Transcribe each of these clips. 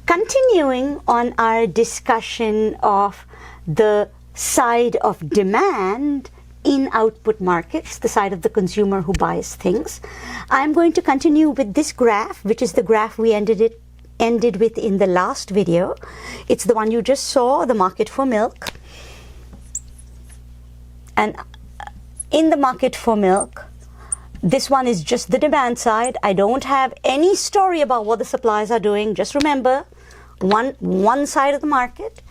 Continuing on our discussion of the side of demand in output markets, the side of the consumer who buys things, I'm going to continue with this graph, which is the graph we ended with in the last video. It's the one you just saw, the market for milk. And in the market for milk, this one is just the demand side. I don't have any story about what the suppliers are doing. Just remember, one side of the market.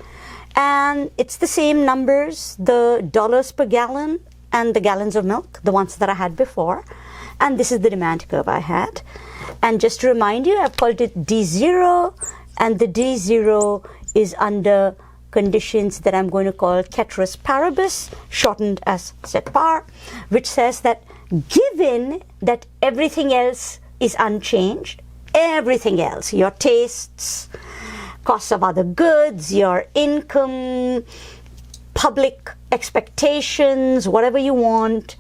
And it's the same numbers, the dollars per gallon and the gallons of milk, the ones that I had before. And this is the demand curve I had. And just to remind you, I've called it D0, and the D0 is under conditions that I'm going to call ceteris paribus, shortened as CETPAR, which says that given that everything else is unchanged, everything else, your tastes, costs of other goods, your income, public expectations, whatever you want,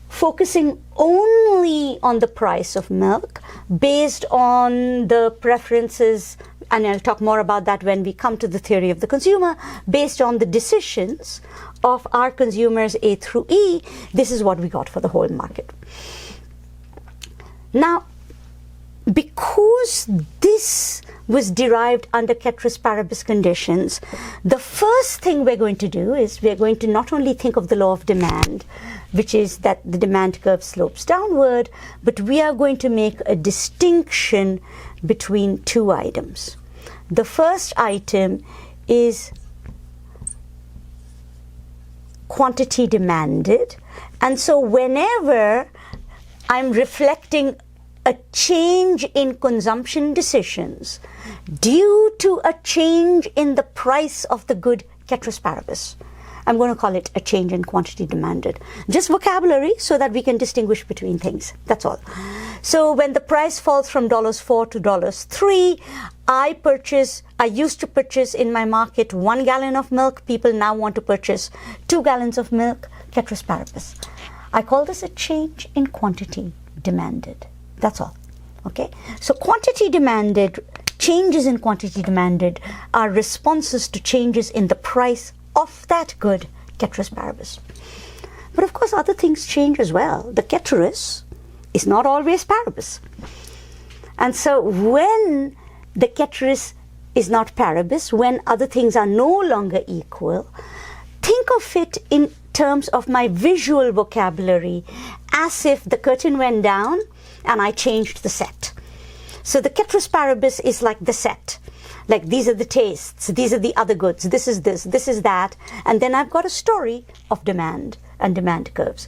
focusing only on the price of milk based on the preferences, and I'll talk more about that when we come to the theory of the consumer, based on the decisions of our consumers A through E. This is what we got for the whole market. Now, because this was derived under ceteris paribus conditions, the first thing we're going to do is we're going to not only think of the law of demand, which is that the demand curve slopes downward, but we are going to make a distinction between two items. The first item is quantity demanded, and so whenever I'm reflecting a change in consumption decisions due to a change in the price of the good ceteris paribus, I'm going to call it a change in quantity demanded. Just vocabulary so that we can distinguish between things. That's all. So when the price falls from $4 to $3, I used to purchase in my market 1 gallon of milk. People now want to purchase 2 gallons of milk, ceteris paribus. I call this a change in quantity demanded. That's all. Okay? So quantity demanded, changes in quantity demanded are responses to changes in the price of that good, ceteris paribus. But of course, other things change as well. The ceteris is not always paribus. And so when the ceteris is not paribus, when other things are no longer equal, think of it in terms of my visual vocabulary as if the curtain went down and I changed the set. So the ceteris paribus is like the set. Like, these are the tastes, these are the other goods, this is that, and then I've got a story of demand and demand curves.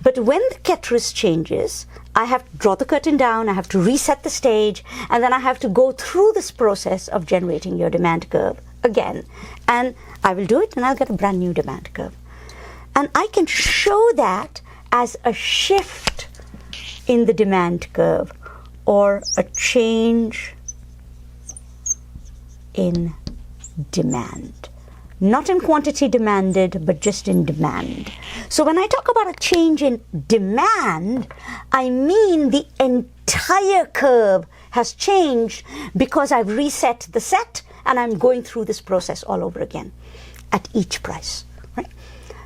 But when the ceteris changes, I have to draw the curtain down, I have to reset the stage, and then I have to go through this process of generating your demand curve again. And I will do it, and I'll get a brand new demand curve. And I can show that as a shift in the demand curve, or a change in demand. Not in quantity demanded, but just in demand. So when I talk about a change in demand, I mean the entire curve has changed because I've reset the set and I'm going through this process all over again at each price. Right?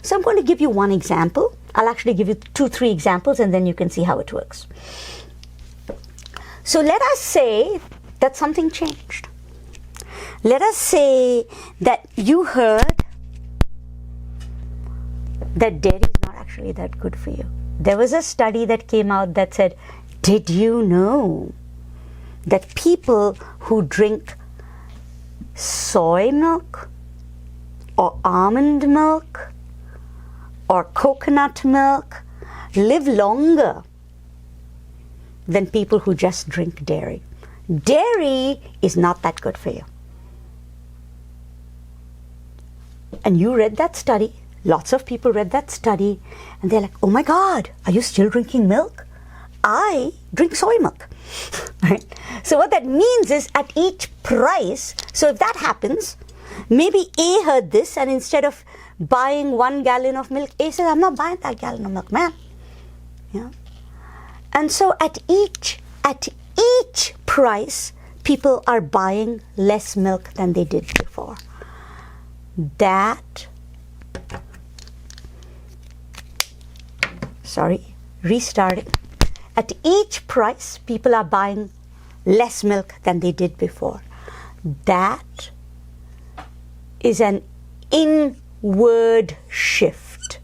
So I'm going to give you one example. I'll actually give you 2-3 examples and then you can see how it works. So let us say that something changed. Let us say that you heard that dairy is not actually that good for you. There was a study that came out that said, did you know that people who drink soy milk or almond milk or coconut milk live longer than people who just drink dairy? Dairy is not that good for you. And you read that study, lots of people read that study, and they're like, oh my God, are you still drinking milk? I drink soy milk. Right? So what that means is at each price, so if that happens, maybe A heard this, and instead of buying 1 gallon of milk, A says, I'm not buying that gallon of milk, man. Yeah. And so at each price, people are buying less milk than they did before. Restarting. At each price, people are buying less milk than they did before. That is an inward shift.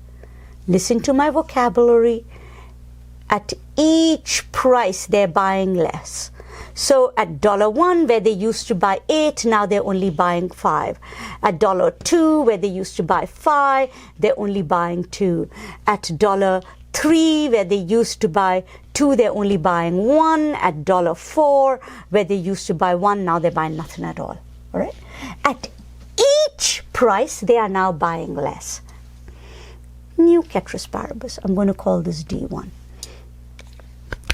Listen to my vocabulary. At each price, they're buying less. So at $1, where they used to buy 8, now they're only buying 5. At $2, where they used to buy 5, they're only buying 2. At $3, where they used to buy 2, they're only buying 1. At $4, where they used to buy 1, now they're buying nothing at all. All right? At each price, they are now buying less. New ceteris paribus. I'm going to call this D1.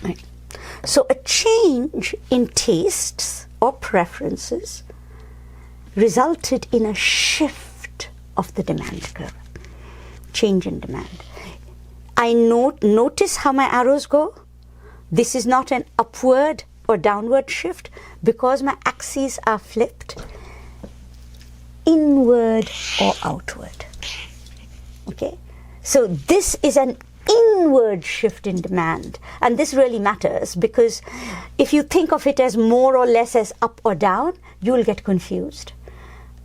Right. So a change in tastes or preferences resulted in a shift of the demand curve. Change in demand. I notice how my arrows go. This is not an upward or downward shift because my axes are flipped inward or outward. Okay? So this is an inward shift in demand, and this really matters because if you think of it as more or less as up or down, you will get confused.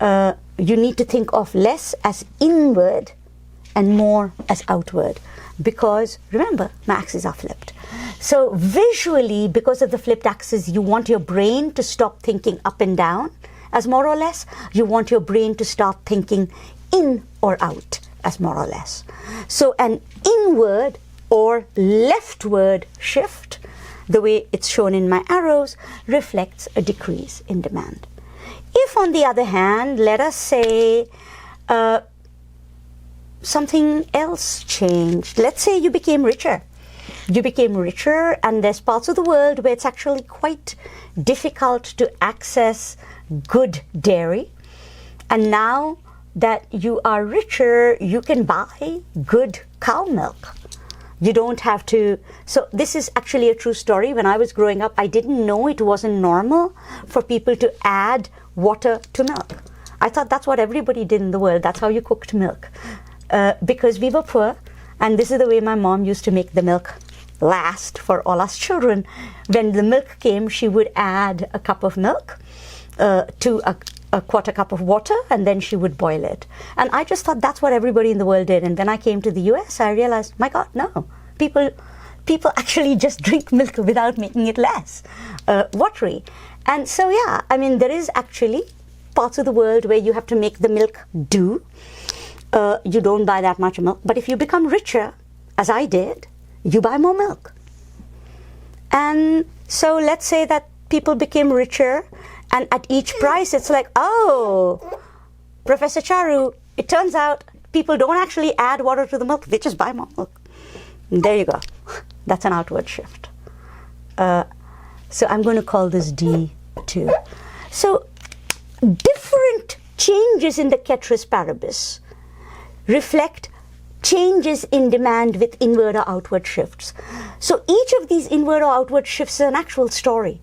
You need to think of less as inward and more as outward because remember, my axes are flipped. So visually, because of the flipped axis, you want your brain to stop thinking up and down as more or less. You want your brain to start thinking in or out as more or less. So an inward or leftward shift, the way it's shown in my arrows, reflects a decrease in demand. If, on the other hand, let us say something else changed. Let's say you became richer. You became richer, and there's parts of the world where it's actually quite difficult to access good dairy. And now that you are richer, you can buy good cow milk. You don't have to. So this is actually a true story. When I was growing up, I didn't know it wasn't normal for people to add water to milk. I thought that's what everybody did in the world. That's how you cooked milk. Because we were poor, and this is the way my mom used to make the milk last for all us children. When the milk came, she would add a cup of milk to a quarter cup of water, and then she would boil it. And I just thought that's what everybody in the world did. And when I came to the US, I realized, my God, no. People actually just drink milk without making it less watery. And so, yeah, I mean, there is actually parts of the world where you have to make the milk do. You don't buy that much milk. But if you become richer, as I did, you buy more milk. And so let's say that people became richer, and at each price, it's like, oh, Professor Charu, it turns out people don't actually add water to the milk. They just buy more milk. And there you go. That's an outward shift. So I'm going to call this D2. So different changes in the ceteris paribus reflect changes in demand with inward or outward shifts. So each of these inward or outward shifts is an actual story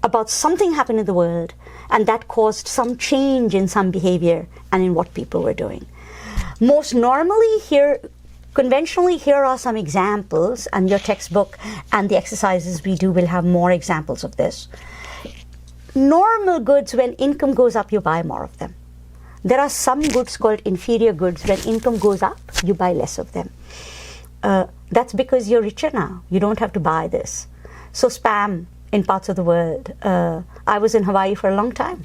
about something happened in the world, and that caused some change in some behavior and in what people were doing. Most normally conventionally, here are some examples, and your textbook and the exercises we do will have more examples of this. Normal goods, when income goes up, you buy more of them. There are some goods called inferior goods. When income goes up, you buy less of them. That's because you're richer now. You don't have to buy this. So Spam in parts of the world. I was in Hawaii for a long time.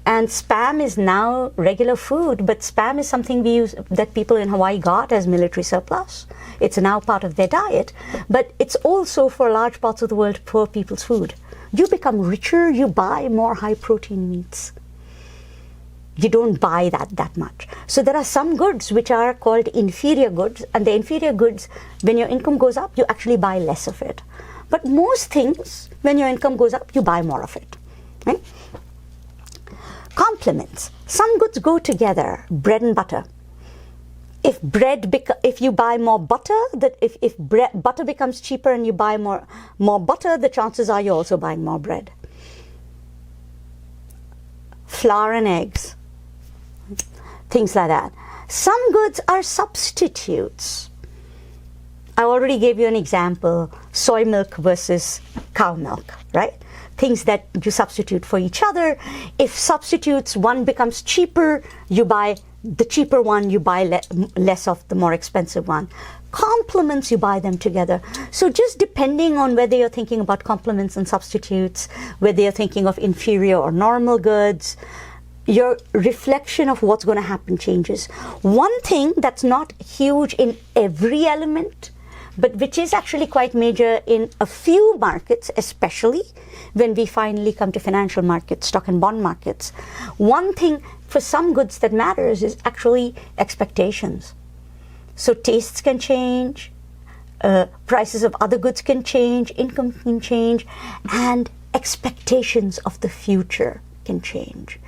And Spam is now regular food, but Spam is something we use that people in Hawaii got as military surplus. It's now part of their diet, but it's also for large parts of the world poor people's food. You become richer, you buy more high protein meats. You don't buy that much. So there are some goods which are called inferior goods, and the inferior goods, when your income goes up, you actually buy less of it. But most things, when your income goes up, you buy more of it. Right? Complements. Some goods go together, bread and butter. If you buy more butter, that if butter becomes cheaper and you buy more butter, the chances are you're also buying more bread. flour and eggs, things like that. Some goods are substitutes. I already gave you an example, soy milk versus cow milk, right? Things that you substitute for each other. If substitutes, one becomes cheaper, you buy the cheaper one, you buy less of the more expensive one. Complements, you buy them together. So just depending on whether you're thinking about complements and substitutes, whether you're thinking of inferior or normal goods, your reflection of what's going to happen changes. One thing that's not huge in every element, but which is actually quite major in a few markets, especially when we finally come to financial markets, stock and bond markets. One thing for some goods that matters is actually expectations. So tastes can change, prices of other goods can change, income can change, and expectations of the future can change.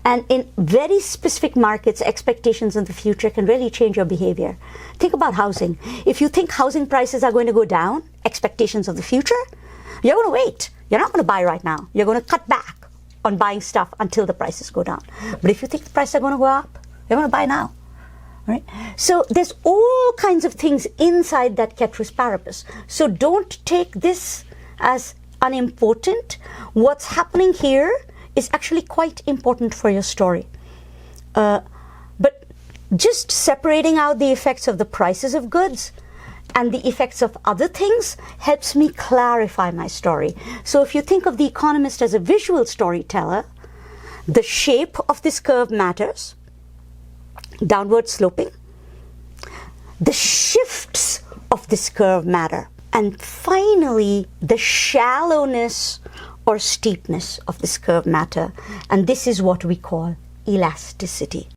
And in very specific markets, expectations in the future can really change your behavior. Think about housing. If you think housing prices are going to go down, expectations of the future, you're going to wait. You're not going to buy right now. You're going to cut back on buying stuff until the prices go down. But if you think the prices are going to go up, you're going to buy now. Right? So there's all kinds of things inside that ceteris paribus. So don't take this as unimportant. What's happening here is actually quite important for your story. But just separating out the effects of the prices of goods and the effects of other things helps me clarify my story. So if you think of The Economist as a visual storyteller, the shape of this curve matters, downward sloping. The shifts of this curve matter. And finally, the shallowness or steepness of this curve matter. And this is what we call elasticity.